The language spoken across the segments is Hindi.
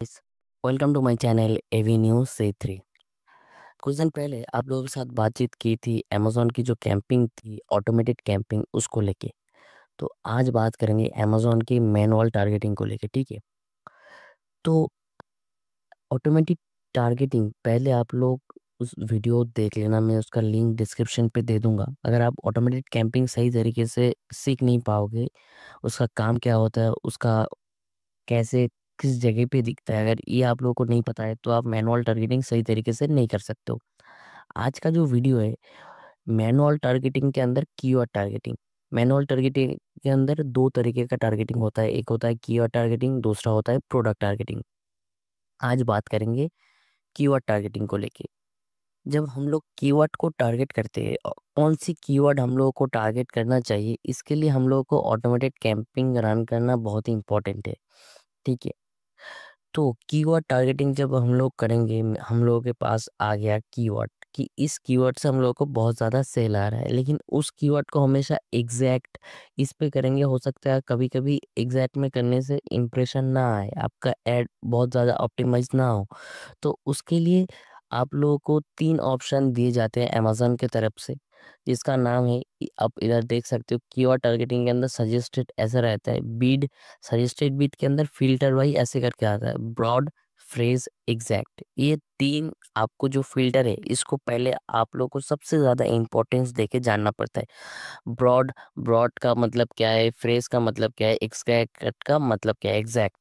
Guys, welcome to my channel AV news से थ्री। कुछ दिन पहले आप लोगों के साथ बातचीत की थी अमेज़न की जो कैंपिंग थी, ऑटोमेटेड कैंपिंग उसको लेके। तो आज बात करेंगे अमेज़न की मैनुअल टारगेटिंग को लेके, ठीक है? तो ऑटोमेटिक टारगेटिंग पहले आप लोग उस वीडियो देख लेना, मैं उसका लिंक डिस्क्रिप्शन पे दे दूंगा। अगर आप ऑटोमेटेड कैंपिंग सही तरीके से सीख नहीं पाओगे, उसका काम क्या होता है, उसका कैसे किस जगह पे दिखता है, अगर ये आप लोगों को नहीं पता है तो आप मैनुअल टारगेटिंग सही तरीके से नहीं कर सकते हो। आज का जो वीडियो है मैनुअल टारगेटिंग के अंदर कीवर्ड टारगेटिंग। मैनुअल टारगेटिंग के अंदर दो तरीके का टारगेटिंग होता है, एक होता है कीवर्ड टारगेटिंग, दूसरा होता है प्रोडक्ट टारगेटिंग। आज बात करेंगे कीवर्ड टारगेटिंग को लेके। जब हम लोग कीवर्ड को टारगेट करते हैं, कौन सी कीवर्ड हम लोगों को टारगेट करना चाहिए, इसके लिए हम लोगों को ऑटोमेटेड कैंपिंग रन करना बहुत ही इंपॉर्टेंट है, ठीक है? तो कीवर्ड टारगेटिंग जब हम लोग करेंगे, हम लोगों के पास आ गया कीवर्ड कि इस कीवर्ड से हम लोगों को बहुत ज़्यादा सेल आ रहा है, लेकिन उस कीवर्ड को हमेशा एग्जैक्ट इस पे करेंगे, हो सकता है कभी कभी एग्जैक्ट में करने से इम्प्रेशन ना आए, आपका एड बहुत ज़्यादा ऑप्टिमाइज ना हो। तो उसके लिए आप लोगों को 3 ऑप्शन दिए जाते हैं अमेज़न की तरफ से, जिसका नाम है आप इधर देख सकते हो। कीवर्ड टारगेटिंग के अंदर सजेस्टेड ऐसा रहता है, बीड सजेस्टेड बीट के अंदर फिल्टर वाई ऐसे करके आता है, ब्रॉड, फ्रेज, एग्जैक्ट। ये 3 आपको जो फिल्टर है इसको पहले आप लोग को सबसे ज़्यादा इंपॉर्टेंस देके जानना पड़ता है। ब्रॉड, ब्रॉड का मतलब क्या है, फ्रेज का मतलब क्या है, एग्जैक्ट का मतलब क्या है, एग्जैक्ट।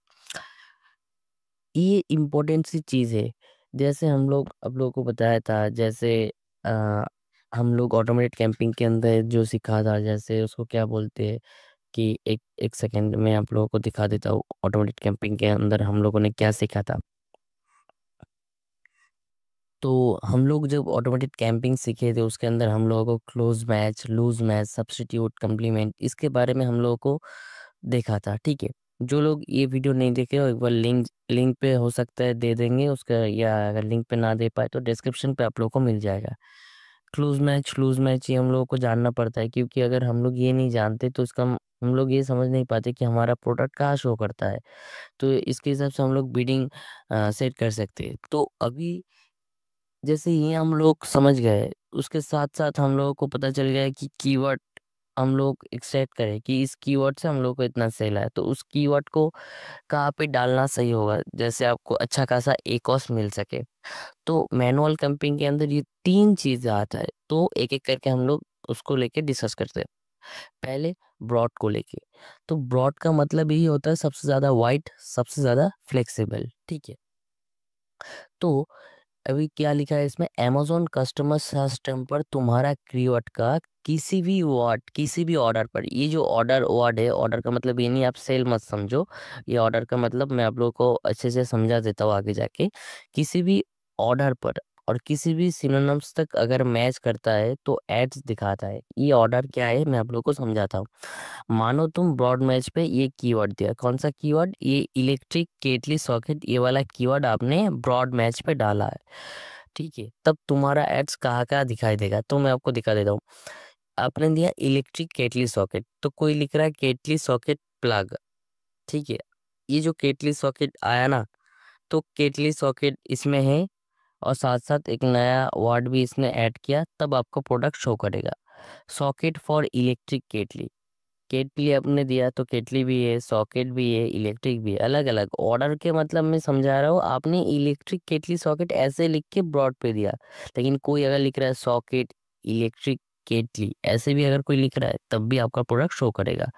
ये इम्पोर्टेंट सी चीज़ है। जैसे हम लोग आप लोगों को बताया था, जैसे आ, हम लोग ऑटोमेटेड कैंपिंग के अंदर जो सीखा था, जैसे उसको क्या बोलते हैं कि एक एक सेकेंड में आप लोगों को दिखा देता हूँ ऑटोमेटेड कैंपिंग के अंदर हम लोगों ने क्या सीखा था। तो हम लोग जब ऑटोमेटेड कैंपिंग सीखे थे उसके अंदर हम लोगों को close match, loose match, substitute, complement, इसके बारे में हम लोगों को देखा था, ठीक है? जो लोग ये वीडियो नहीं देखे हो, एक बार लिंक लिंक पे हो सकता है दे देंगे उसका, या अगर लिंक पे ना दे पाए तो डिस्क्रिप्शन पे आप लोगों को मिल जाएगा। क्लोज मैच, लूज मैच ये हम लोगों को जानना पड़ता है, क्योंकि अगर हम लोग ये नहीं जानते तो इसका हम लोग ये समझ नहीं पाते कि हमारा प्रोडक्ट कहाँ शो करता है। तो इसके हिसाब से हम लोग बिडिंग सेट कर सकते हैं। तो अभी जैसे ये हम लोग समझ गए, उसके साथ साथ हम लोगों को पता चल गया कि कीवर्ड हम लोग एक्सट्रैक्ट करें कि इस कीवर्ड से हम लोग को इतना सेल है, तो उस कीवर्ड को कहाँ पे डालना सही होगा, जैसे आपको अच्छा खासा एकॉस मिल सके। तो मैनुअल कैंपिंग के अंदर ये 3 चीजें आता है, तो एक एक करके हम लोग उसको लेके डिस्कस करते हैं। पहले ब्रॉड को लेके। तो ब्रॉड का मतलब यही होता है सबसे ज्यादा वाइड, सबसे ज्यादा फ्लेक्सिबल, ठीक है? तो अभी क्या लिखा है इसमें, amazon कस्टमर सिस्टम पर तुम्हारा कीवर्ड का किसी भी वर्ड, किसी भी ऑर्डर पर, ये जो ऑर्डर वर्ड है, ऑर्डर का मतलब ये नहीं आप सेल मत समझो, ये ऑर्डर का मतलब मैं आप लोगों को अच्छे से समझा देता हूँ आगे जाके। किसी भी ऑर्डर पर और किसी भी सिनोनिम्स तक अगर मैच करता है तो एड्स दिखाता है। ये ऑर्डर क्या है मैं आप लोगों को समझाता हूँ। मानो तुम ब्रॉड मैच पे ये कीवर्ड दिया, कौन सा कीवर्ड, ये इलेक्ट्रिक केटली सॉकेट, ये वाला कीवर्ड आपने ब्रॉड मैच पे डाला है, ठीक है? तब तुम्हारा एड्स कहाँ कहाँ दिखाई देगा, तो मैं आपको दिखा देता हूँ। आपने दिया इलेक्ट्रिक केटली सॉकेट, तो कोई लिख रहा है केटली सॉकेट प्लग, ठीक है? ये जो केटली सॉकेट आया ना, तो केटली सॉकेट इसमें है, और साथ साथ एक नया वर्ड भी इसने ऐड किया, तब आपको प्रोडक्ट शो करेगा। सॉकेट फॉर इलेक्ट्रिक केटली, केटली आपने दिया तो केटली भी है, सॉकेट भी है, इलेक्ट्रिक भी है, अलग अलग ऑर्डर के मतलब मैं समझा रहा हूँ। आपने इलेक्ट्रिक केटली सॉकेट ऐसे लिख के ब्रॉड पे दिया, लेकिन कोई अगर लिख रहा है सॉकेट इलेक्ट्रिक केटली, ऐसे भी अगर कोई लिख रहा है तब भी आपका प्रोडक्ट शो करेगा।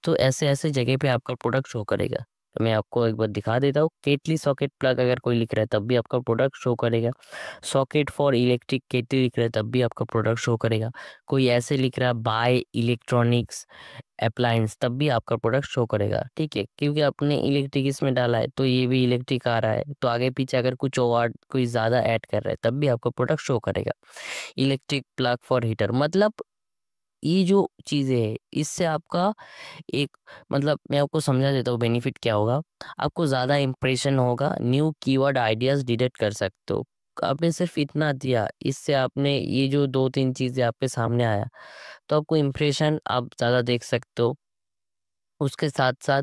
तो ऐसे ऐसे जगह पे आपका प्रोडक्ट शो करेगा। तो मैं आपको एक बार दिखा देता हूँ, केटली सॉकेट प्लग अगर कोई लिख रहा है तब भी आपका प्रोडक्ट शो करेगा। सॉकेट फॉर इलेक्ट्रिक केटली लिख रहा है तब भी आपका प्रोडक्ट शो करेगा। कोई ऐसे लिख रहा है बाय इलेक्ट्रॉनिक्स अप्लायंस, तब भी आपका प्रोडक्ट शो करेगा, ठीक है? क्योंकि आपने इलेक्ट्रिक इसमें डाला है तो ये भी इलेक्ट्रिक आ रहा है, तो आगे पीछे अगर कुछ और कोई ज़्यादा ऐड कर रहा है तब भी आपका प्रोडक्ट शो करेगा। इलेक्ट्रिक प्लग फॉर हीटर, मतलब ये जो चीज़ें है इससे आपका एक, मतलब मैं आपको समझा देता हूँ बेनिफिट क्या होगा। आपको ज़्यादा इंप्रेशन होगा, न्यू कीवर्ड आइडियाज डिटेक्ट कर सकते हो। आपने सिर्फ इतना दिया, इससे आपने ये जो 2-3 चीज़ें आपके सामने आया, तो आपको इम्प्रेशन आप ज़्यादा देख सकते हो। उसके साथ साथ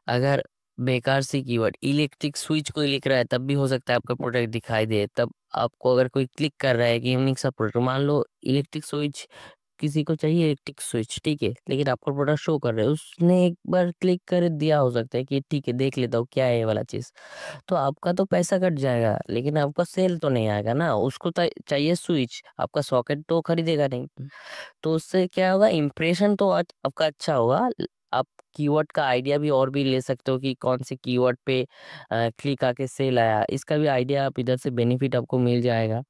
अगर बेकार सी कीवर्ड, इलेक्ट्रिक स्विच कोई लिख रहा है तब भी हो सकता है आपका प्रोडक्ट दिखाई दे। तब आपको अगर कोई क्लिक कर रहा है कि यूनिक सा प्रोडक्ट, मान लो इलेक्ट्रिक स्विच, किसी को चाहिए इलेक्ट्रिक स्विच, ठीक है, लेकिन आपका प्रोडक्ट शो कर रहा है, उसने एक बार क्लिक कर दिया, हो सकता है कि ठीक है देख लेता हूँ क्या है ये वाला चीज, तो आपका तो पैसा कट जाएगा लेकिन आपका सेल तो नहीं आएगा ना। उसको चाहिए स्विच, आपका सॉकेट तो खरीदेगा नहीं। तो उससे क्या होगा, इम्प्रेशन तो आपका अच्छा होगा। आप कीवर्ड का आइडिया भी और भी ले सकते हो कि कौन से कीवर्ड पे क्लिक आके सेल आया, इसका भी आइडिया आप इधर से बेनिफिट आपको मिल जाएगा।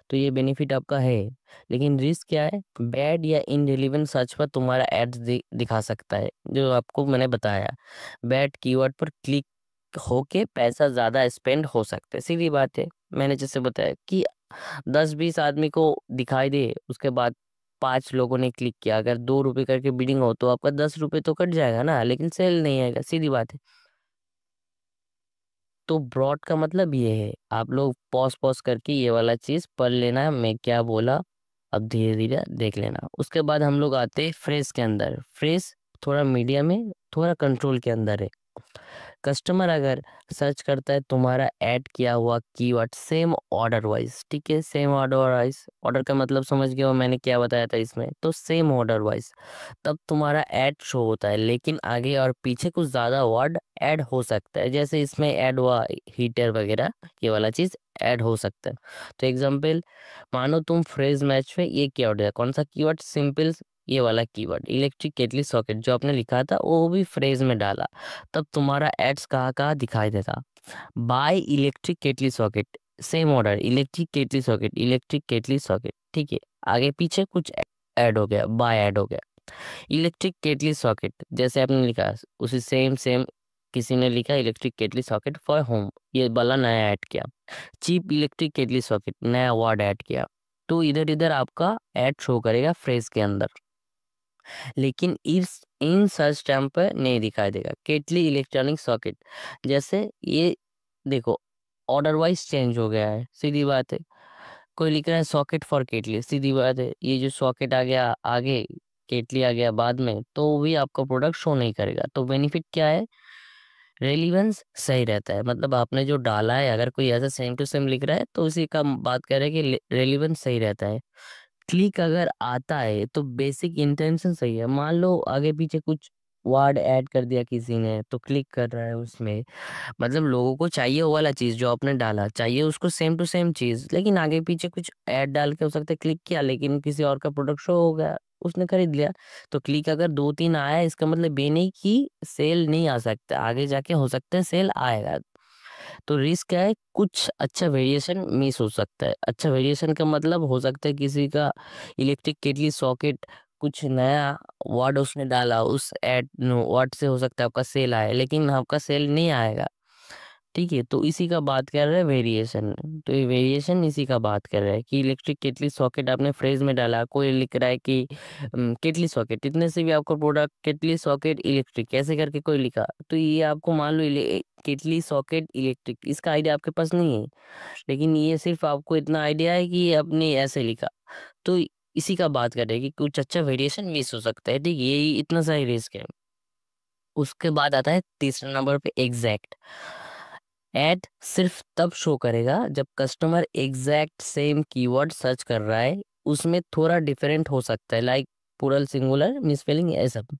तो ये बेनिफिट आपका है। लेकिन रिस्क क्या है, बैड या इनरिलेवेंट सर्च पर तुम्हारा एड्स दिखा सकता है, जो आपको मैंने बताया। बैड कीवर्ड पर क्लिक होके पैसा ज्यादा स्पेंड हो सकता है, सीधी बात है। मैंने जैसे बताया कि 10-20 आदमी को दिखाई दे, उसके बाद 5 लोगों ने क्लिक किया, अगर 2 रुपए करके बिडिंग हो तो आपका 10 रुपए तो कट जाएगा ना, लेकिन सेल नहीं आएगा, सीधी बात है। तो ब्रॉड का मतलब ये है, आप लोग पॉज पॉज करके ये वाला चीज पढ़ लेना, मैं क्या बोला, अब धीरे धीरे देख लेना। उसके बाद हम लोग आते हैं फ्रेज के अंदर। फ्रेज थोड़ा मीडियम है, थोड़ा कंट्रोल के अंदर है। कस्टमर अगर सर्च करता है तुम्हारा ऐड किया हुआ कीवर्ड सेम ऑर्डर वाइज, ठीक है, सेम ऑर्डर वाइज, ऑर्डर का मतलब समझ गए हो मैंने क्या बताया था इसमें, तो सेम ऑर्डर वाइज, तब तुम्हारा ऐड शो होता है। लेकिन आगे और पीछे कुछ ज्यादा वर्ड ऐड हो सकता है, जैसे इसमें ऐड हुआ हीटर वगैरह, ये वाला चीज ऐड हो सकता है। तो एग्जाम्पल, मानो तुम फ्रेज मैच पे ये कीवर्ड है, कौन सा कीवर्ड, सिंपल, ये वाला कीवर्ड इलेक्ट्रिक केटली सॉकेट जो आपने लिखा था वो भी फ्रेज में डाला, तब तुम्हारा एड्स कहाँ कहाँ दिखाई देगा। By electric kettle socket, same order, electric kettle socket, electric kettle socket, ठीक है, आगे पीछे कुछ ऐड हो गया, बाय ऐड हो गया। इलेक्ट्रिक केटली सॉकेट जैसे आपने लिखा, उसी सेम सेम किसी ने लिखा electric kettle socket for home, ये वाला नया ऐड किया। चीप इलेक्ट्रिक केटली सॉकेट, नया वर्ड ऐड किया। तो इधर इधर आपका ऐड शो करेगा फ्रेज के अंदर, लेकिन इस इन सर्च टर्म पर नहीं दिखाई देगा। केटली इलेक्ट्रॉनिक सॉकेट, जैसे ये देखो, ऑर्डर वाइज चेंज हो गया है, सीधी बात है। कोई लिख रहा है सॉकेट फॉर केटली, सीधी बात है, ये जो सॉकेट आ गया आगे, केटली आ गया बाद में, तो वो भी आपका प्रोडक्ट शो नहीं करेगा। तो बेनिफिट क्या है, रेलिवेंस सही रहता है, मतलब आपने जो डाला है अगर कोई ऐसा सेम टू सेम लिख रहा है तो उसी का बात कर रहे हैं कि रेलिवेंस सही रहता है। क्लिक अगर आता है तो बेसिक इंटेंशन सही है, मान लो आगे पीछे कुछ वर्ड ऐड कर दिया किसी ने तो क्लिक कर रहा है उसमें, मतलब लोगों को चाहिए वो वाला चीज जो आपने डाला, चाहिए उसको सेम टू सेम चीज, लेकिन आगे पीछे कुछ ऐड डाल के हो सकता है क्लिक किया, लेकिन किसी और का प्रोडक्ट शो हो गया, उसने खरीद लिया। तो क्लिक अगर 2-3 आया, इसका मतलब ये नहीं कि सेल नहीं आ सकता, आगे जाके हो सकता है सेल आएगा। तो रिस्क क्या है, कुछ अच्छा वेरिएशन मिस हो सकता है। अच्छा वेरिएशन का मतलब हो सकता है किसी का इलेक्ट्रिक केटली सॉकेट, कुछ नया वर्ड उसने डाला, उस एड वर्ड से हो सकता है आपका सेल आए, लेकिन आपका सेल नहीं आएगा, ठीक है। तो इसी का बात कर रहे हैं वेरिएशन, तो ये वेरिएशन इसी का बात कर रहा है कि इलेक्ट्रिक केटली सॉकेट आपने फ्रेज में डाला, कोई लिख रहा है कि केटली सॉकेट, इतने से भी आपका प्रोडक्ट केटली सॉकेट इलेक्ट्रिक कैसे करके कोई लिखा, तो ये आपको मान लो केटली सॉकेट इलेक्ट्रिक, इसका आइडिया आपके पास नहीं है, लेकिन ये सिर्फ आपको इतना आइडिया है कि ये आपने ऐसे लिखा। तो इसी का बात कर रहे हैं कि कुछ अच्छा वेरिएशन मिस हो सकता है, ठीक है, यही इतना सा ही रिस्क है। उसके बाद आता है तीसरे नंबर पे एग्जैक्ट। ऐड सिर्फ तब शो करेगा जब customer exact same keyword search कर रहा है, उसमें थोड़ा डिफरेंट हो सकता है, लाइक प्लूरल सिंगुलर मिसस्पेलिंग ये सब,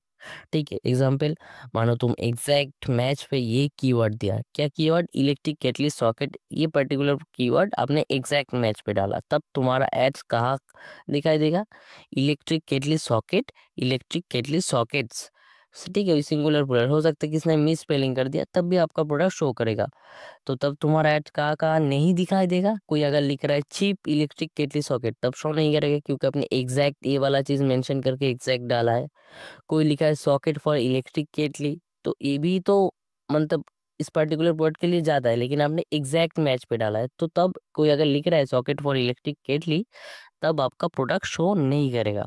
ठीक है। एग्जाम्पल, मानो तुम एग्जैक्ट मैच पे ये कीवर्ड दिया, क्या कीवर्ड, इलेक्ट्रिक केटली सॉकेट, ये पर्टिकुलर कीवर्ड आपने एग्जैक्ट मैच पे डाला, तब तुम्हारा एड्स कहाँ दिखाई देगा, इलेक्ट्रिक केटली सॉकेट, इलेक्ट्रिक केटली सॉकेट्स, ठीक है, सिंगुलर प्लूरल हो सकता है किसने मिस स्पेलिंग कर दिया, तब भी आपका प्रोडक्ट शो करेगा। तो तब तुम्हारा ऐड कहाँ कहाँ नहीं दिखाई देगा, कोई अगर लिख रहा है चीप इलेक्ट्रिक केटली सॉकेट, तब शो नहीं करेगा क्योंकि आपने एग्जैक्ट ये वाला चीज मेंशन करके एग्जैक्ट डाला है। कोई लिखा है सॉकेट फॉर इलेक्ट्रिक केटली, तो ये भी तो मतलब इस पर्टिकुलर वर्ड के लिए ज्यादा है, लेकिन आपने एग्जैक्ट मैच पे डाला है, तो तब कोई अगर लिख रहा है सॉकेट फॉर इलेक्ट्रिक केटली, तब आपका प्रोडक्ट शो नहीं करेगा।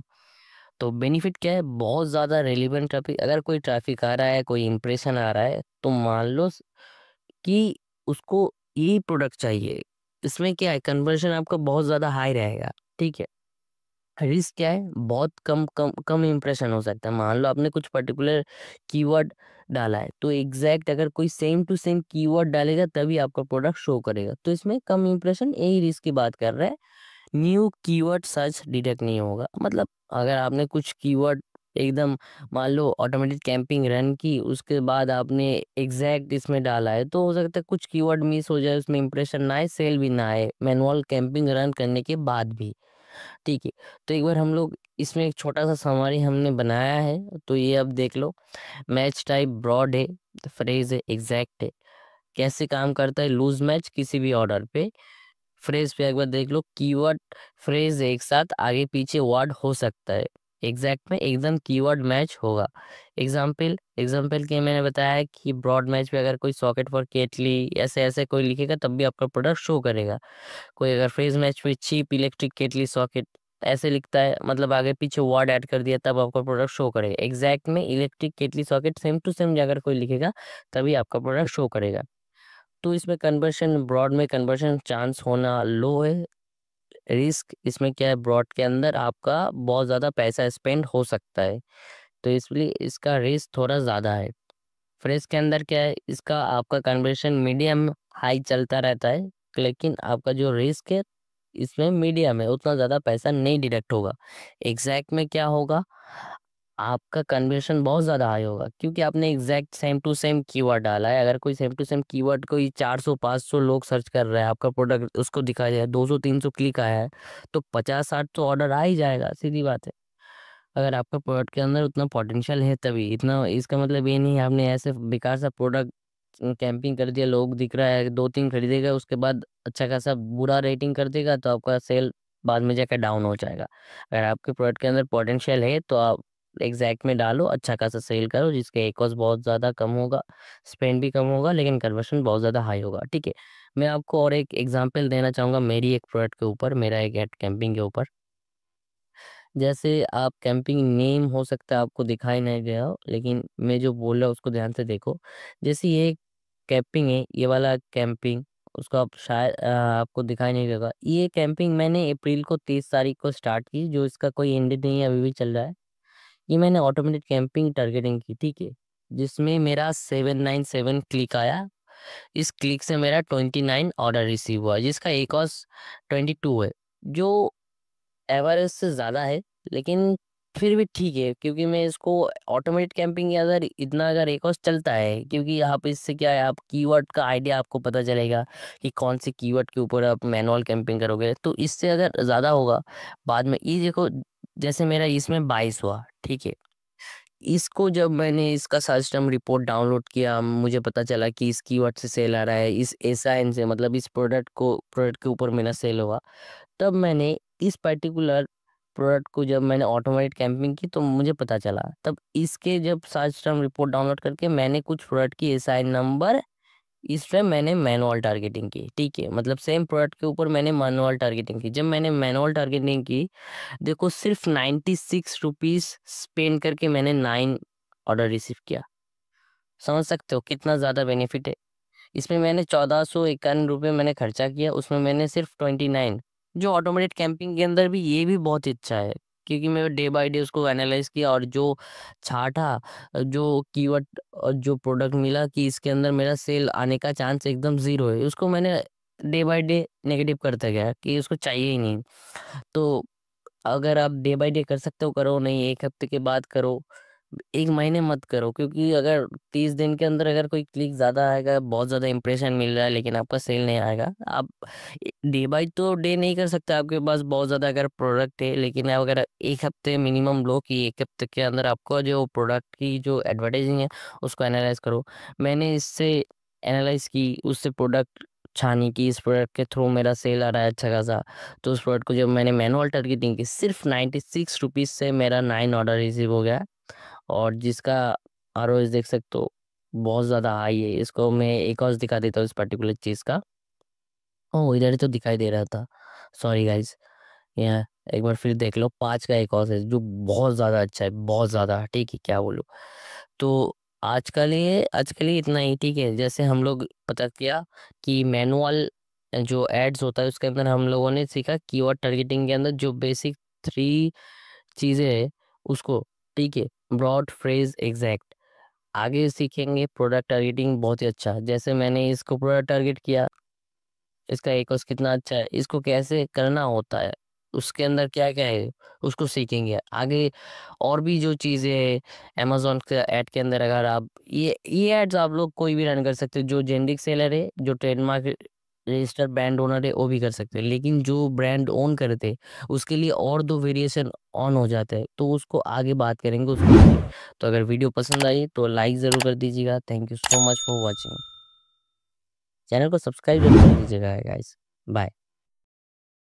तो बेनिफिट क्या है, बहुत ज्यादा रेलिवेंट ट्रैफिक, अगर कोई ट्रैफिक आ रहा है, कोई इंप्रेशन आ रहा है, तो मान लो कि उसको यही प्रोडक्ट चाहिए, इसमें क्या है, कन्वर्जन आपका बहुत ज्यादा हाई रहेगा, ठीक है। रिस्क क्या है, बहुत कम कम कम इंप्रेशन हो सकता है, मान लो आपने कुछ पर्टिकुलर कीवर्ड डाला है, तो एग्जैक्ट अगर कोई सेम टू सेम कीवर्ड डालेगा तभी आपका प्रोडक्ट शो करेगा। तो इसमें कम इंप्रेशन, यही रिस्क की बात कर रहे हैं। न्यू कीवर्ड सर्च डिटेक्ट नहीं होगा, मतलब अगर आपने कुछ कीवर्ड एकदम, मान लो ऑटोमेटेड कैंपिंग रन की, उसके बाद आपने एग्जैक्ट इसमें डाला है, तो हो सकता है कुछ कीवर्ड मिस हो जाए, उसमें इंप्रेशन ना आए, सेल भी ना आए मैनुअल कैंपिंग रन करने के बाद भी। ठीक है, तो एक बार हम लोग इसमें एक छोटा सा समरी हमने बनाया है, तो ये अब देख लो। मैच टाइप ब्रॉड है, फ्रेज है, एग्जैक्ट है। कैसे काम करता है, लूज मैच किसी भी ऑर्डर पे। फ्रेज पे एक बार देख लो, कीवर्ड फ्रेज एक साथ आगे पीछे वर्ड हो सकता है, एग्जैक्ट में एकदम कीवर्ड मैच होगा। एग्जाम्पल एग्जाम्पल के मैंने बताया है कि ब्रॉड मैच पे अगर कोई सॉकेट फॉर केटली ऐसे ऐसे कोई लिखेगा तब भी आपका प्रोडक्ट शो करेगा। कोई अगर फ्रेज मैच में चीप इलेक्ट्रिक केटली सॉकेट ऐसे लिखता है, मतलब आगे पीछे वर्ड ऐड कर दिया, तब आपका प्रोडक्ट शो करेगा। एग्जैक्ट में electric kettle socket same to same अगर कोई लिखेगा तभी आपका प्रोडक्ट शो करेगा। तो इसमें कन्वर्शन, ब्रॉड में कन्वर्शन चांस होना लो है। रिस्क इसमें क्या है, ब्रॉड के अंदर आपका बहुत ज़्यादा पैसा स्पेंड हो सकता है, तो इसलिए इसका रिस्क थोड़ा ज़्यादा है। फ्रेश के अंदर क्या है, इसका आपका कन्वर्शन मीडियम हाई चलता रहता है, लेकिन आपका जो रिस्क है इसमें मीडियम है, उतना ज़्यादा पैसा नहीं डिडक्ट होगा। एग्जैक्ट में क्या होगा, आपका कन्वर्शन बहुत ज़्यादा हाई होगा, क्योंकि आपने exact same to same keyword डाला है। अगर कोई सेम टू सेम कीवर्ड कोई 400-500 लोग सर्च कर रहे हैं, आपका प्रोडक्ट उसको दिखाया जाए, 200-300 क्लिक आया है, तो 50-60 तो ऑर्डर आ ही जाएगा, सीधी बात है। अगर आपका प्रोडक्ट के अंदर उतना पोटेंशियल है तभी इतना, इसका मतलब ये नहीं है आपने ऐसे बेकार सा प्रोडक्ट कैंपिंग कर दिया, लोग दिख रहा है 2-3 खरीदेगा, उसके बाद अच्छा खासा बुरा रेटिंग कर देगा, तो आपका सेल बाद में जाकर डाउन हो जाएगा। अगर आपके प्रोडक्ट के अंदर पोटेंशियल है तो आप एग्जैक्ट में डालो, अच्छा खासा सेल करो, जिसके एक कॉस्ट बहुत ज़्यादा कम होगा, स्पेंड भी कम होगा, लेकिन कन्वर्शन बहुत ज़्यादा हाई होगा। ठीक है, मैं आपको और एक एग्जांपल देना चाहूँगा मेरी एक प्रोडक्ट के ऊपर, मेरा एक एड कैंपिंग के ऊपर। जैसे आप कैंपिंग नेम हो सकता है आपको दिखाई नहीं दे रहा हो, लेकिन मैं जो बोल रहा हूँ उसको ध्यान से देखो। जैसे ये कैंपिंग है, ये वाला कैंपिंग, उसको आप शायद आपको दिखाई नहीं देगा। ये कैंपिंग मैंने अप्रैल को 30 तारीख को स्टार्ट की, जो इसका कोई एंड नहीं है, अभी भी चल रहा है। ये मैंने ऑटोमेटेड कैंपिंग टारगेटिंग की, ठीक है, जिसमें मेरा 797 क्लिक आया। इस क्लिक से मेरा 29 ऑर्डर रिसीव हुआ, जिसका एक और 22 है, जो एवरेज से ज़्यादा है, लेकिन फिर भी ठीक है, क्योंकि मैं इसको ऑटोमेटेड कैंपिंग के अंदर इतना अगर एक और चलता है, क्योंकि आप इससे क्या है, आप कीवर्ड का आइडिया आपको पता चलेगा कि कौन से कीवर्ड के ऊपर आप मैनुअल कैंपिंग करोगे, तो इससे अगर ज़्यादा होगा बाद में। ये देखो, जैसे मेरा इसमें 22 हुआ, ठीक है, इसको जब मैंने इसका सर्च टर्म रिपोर्ट डाउनलोड किया, मुझे पता चला कि इस कीवर्ड से सेल आ रहा है, इस एसआईएन से, मतलब इस प्रोडक्ट के ऊपर मेरा सेल हुआ। तब मैंने इस पर्टिकुलर प्रोडक्ट को जब मैंने ऑटोमेटेड कैंपिंग की तो मुझे पता चला, तब इसके जब सर्च टर्म रिपोर्ट डाउनलोड करके मैंने कुछ प्रोडक्ट की एसआई नंबर, इस पे मैंने मैनुअल टारगेटिंग की। ठीक है, मतलब सेम प्रोडक्ट के ऊपर मैंने मैनुअल टारगेटिंग की। जब मैंने मैनुअल टारगेटिंग की, देखो सिर्फ 96 रुपीज स्पेंड करके मैंने 9 ऑर्डर रिसीव किया। समझ सकते हो कितना ज़्यादा बेनिफिट है। इसमें मैंने 1451 रुपये मैंने खर्चा किया, उसमें मैंने सिर्फ 29, जो ऑटोमेटेड कैंपिंग के अंदर भी ये भी बहुत अच्छा है, क्योंकि मैं डे बाय डे उसको एनालाइज किया, और जो छाटा, जो कीवर्ड और जो प्रोडक्ट मिला कि इसके अंदर मेरा सेल आने का चांस एकदम ज़ीरो है, उसको मैंने डे बाय डे नेगेटिव करता गया कि उसको चाहिए ही नहीं। तो अगर आप डे बाय डे कर सकते हो करो, नहीं 1 हफ्ते के बाद करो, 1 महीने मत करो, क्योंकि अगर 30 दिन के अंदर अगर कोई क्लिक ज़्यादा आएगा, बहुत ज़्यादा इंप्रेशन मिल रहा है, लेकिन आपका सेल नहीं आएगा, आप डे बाय तो डे नहीं कर सकते, आपके पास बहुत ज़्यादा अगर प्रोडक्ट है, लेकिन आप अगर 1 हफ्ते मिनिमम लो कि 1 हफ्ते के अंदर आपको जो प्रोडक्ट की जो एडवर्टाइजिंग है उसको एनालाइज करो। मैंने इससे एनालाइज की, उससे प्रोडक्ट छानी कि इस प्रोडक्ट के थ्रू मेरा सेल आ रहा है अच्छा खासा। तो उस प्रोडक्ट को जब मैंने मैनुअल टारगेटिंग की, सिर्फ 96 रुपीज़ से मेरा 9 ऑर्डर रिसीव हो गया, और जिसका आरओएस देख सकते हो बहुत ज़्यादा हाई है। इसको मैं एक और दिखा देता हूँ इस पर्टिकुलर चीज़ का। ओह, इधर ही तो दिखाई दे रहा था, सॉरी गाइज। यहाँ एक बार फिर देख लो, 5 का एक और है जो बहुत ज़्यादा अच्छा है, बहुत ज़्यादा, ठीक है, क्या बोलूँ। तो आज के लिए इतना ही, ठीक है। जैसे हम लोग पता किया कि मैनुअल जो एड्स होता है उसके अंदर हम लोगों ने सीखा कीवर्ड टारगेटिंग के अंदर जो बेसिक 3 चीज़ें है उसको, ठीक है, ब्रॉड, फ्रेज, एग्जैक्ट। आगे सीखेंगे प्रोडक्ट टारगेटिंग बहुत ही अच्छा। जैसे मैंने इसको प्रोडक्ट टारगेट किया, इसका एकॉस कितना अच्छा है, इसको कैसे करना होता है, उसके अंदर क्या क्या है, उसको सीखेंगे आगे। और भी जो चीज़ें हैं अमेजोन के ऐड के अंदर, अगर आप ये एड्स आप लोग कोई भी रन कर सकते हो। जो जेनरिक सेलर है, जो ट्रेडमार्क रजिस्टर ब्रांड ओनर है, वो भी कर सकते हैं। लेकिन जो ब्रांड ओन करते हैं उसके लिए और दो वेरिएशन ऑन हो जाता है, तो उसको आगे बात करेंगे उसको आगे। तो अगर वीडियो पसंद आई तो लाइक ज़रूर कर दीजिएगा। Thank you so much for watching. Channel को सब्सक्राइब जरूर कर दीजिएगा गाइस। बाय।